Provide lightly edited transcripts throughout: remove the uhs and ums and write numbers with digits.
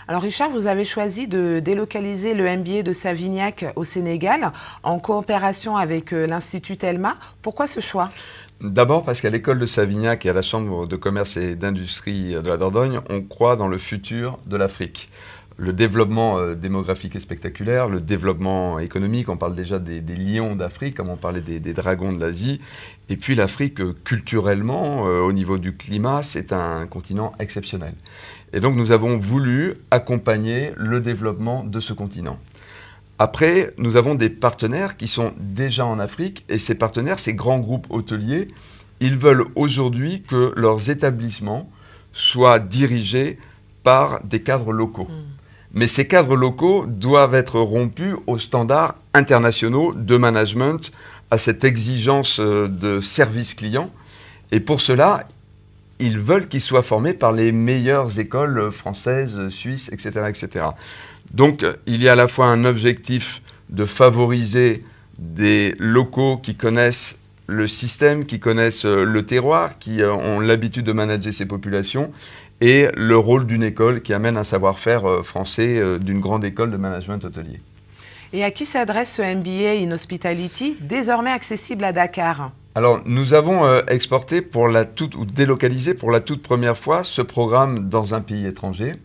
Alors Richard, vous avez choisi de délocaliser le MBA de Savignac au Sénégal en coopération avec l'Institut Telma. Pourquoi ce choix ? D'abord parce qu'à l'école de Savignac et à la Chambre de commerce et d'industrie de la Dordogne, on croit dans le futur de l'Afrique. Le développement démographique est spectaculaire, le développement économique, on parle déjà des lions d'Afrique, comme on parlait des dragons de l'Asie. Et puis l'Afrique, culturellement, au niveau du climat, c'est un continent exceptionnel. Et donc nous avons voulu accompagner le développement de ce continent. Après, nous avons des partenaires qui sont déjà en Afrique, et ces partenaires, ces grands groupes hôteliers, ils veulent aujourd'hui que leurs établissements soient dirigés par des cadres locaux. Mais ces cadres locaux doivent être rompus aux standards internationaux de management, à cette exigence de service client. Et pour cela, ils veulent qu'ils soient formés par les meilleures écoles françaises, suisses, etc., etc. Donc, il y a à la fois un objectif de favoriser des locaux qui connaissent le système, qui connaissent le terroir, qui ont l'habitude de manager ces populations, et le rôle d'une école qui amène un savoir-faire français d'une grande école de management hôtelier. Et à qui s'adresse ce MBA in Hospitality, désormais accessible à Dakar ? Alors, nous avons exporté ou délocalisé pour la toute première fois ce programme dans un pays étranger.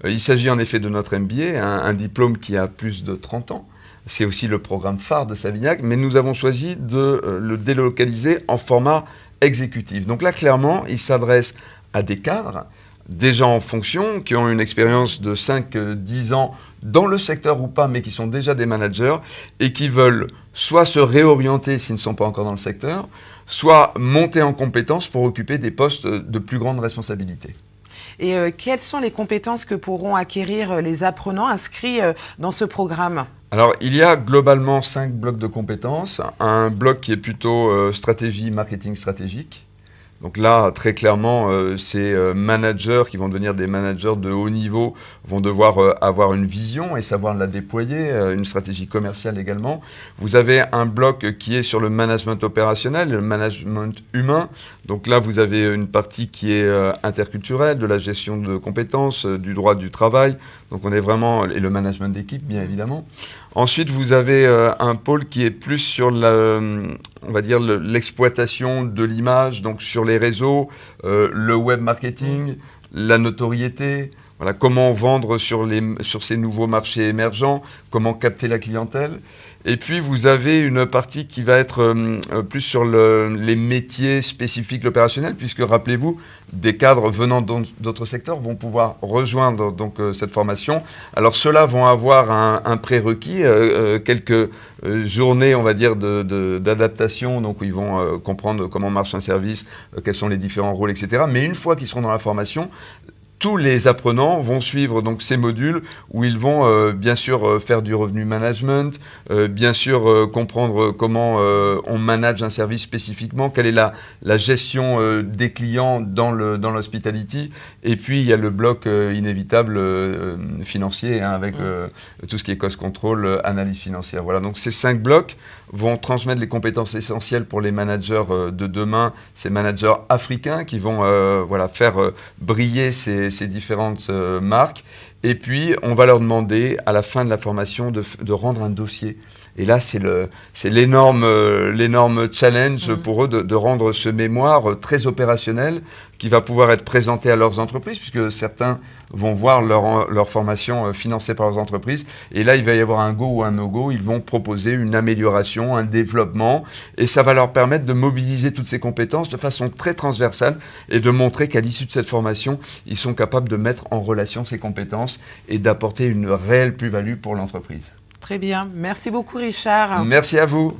Il s'agit en effet de notre MBA, un diplôme qui a plus de 30 ans. C'est aussi le programme phare de Savignac, mais nous avons choisi de le délocaliser en format exécutif. Donc là, clairement, il s'adresse à des cadres, des gens en fonction, qui ont une expérience de 5-10 ans dans le secteur ou pas, mais qui sont déjà des managers et qui veulent soit se réorienter s'ils ne sont pas encore dans le secteur, soit monter en compétences pour occuper des postes de plus grande responsabilité. Et quelles sont les compétences que pourront acquérir les apprenants inscrits dans ce programme ? Alors, il y a globalement 5 blocs de compétences. Un bloc qui est plutôt stratégie, marketing stratégique. Donc là, très clairement, ces managers qui vont devenir des managers de haut niveau vont devoir avoir une vision et savoir la déployer, une stratégie commerciale également. Vous avez un bloc qui est sur le management opérationnel, le management humain. Donc là, vous avez une partie qui est interculturelle, de la gestion de compétences, du droit du travail. Donc on est vraiment, et le management d'équipe, bien évidemment. Ensuite, vous avez un pôle qui est plus sur on va dire l'exploitation de l'image, donc sur les réseaux, le web marketing, la notoriété, voilà, comment vendre sur ces nouveaux marchés émergents, comment capter la clientèle. Et puis, vous avez une partie qui va être plus sur les métiers spécifiques, l'opérationnel, puisque, rappelez-vous, des cadres venant d'autres secteurs vont pouvoir rejoindre donc, cette formation. Alors, ceux-là vont avoir un prérequis, quelques journées, on va dire, d'adaptation, donc où ils vont comprendre comment marche un service, quels sont les différents rôles, etc. Mais une fois qu'ils seront dans la formation, tous les apprenants vont suivre donc ces modules où ils vont bien sûr faire du revenu management, bien sûr comprendre comment on manage un service spécifiquement, quelle est la gestion des clients dans l'hospitality. Et puis il y a le bloc inévitable financier avec tout ce qui est cost control, analyse financière. Voilà, donc ces 5 blocs vont transmettre les compétences essentielles pour les managers de demain, ces managers africains qui vont faire briller ces différentes marques. Et puis, on va leur demander, à la fin de la formation, de rendre un dossier. Et là, c'est l'énorme challenge pour eux de rendre ce mémoire très opérationnel qui va pouvoir être présenté à leurs entreprises, puisque certains vont voir leur formation financée par leurs entreprises. Et là, il va y avoir un go ou un no-go. Ils vont proposer une amélioration, un développement. Et ça va leur permettre de mobiliser toutes ces compétences de façon très transversale et de montrer qu'à l'issue de cette formation, ils sont capables de mettre en relation ces compétences et d'apporter une réelle plus-value pour l'entreprise. Très bien. Merci beaucoup, Richard. Merci à vous.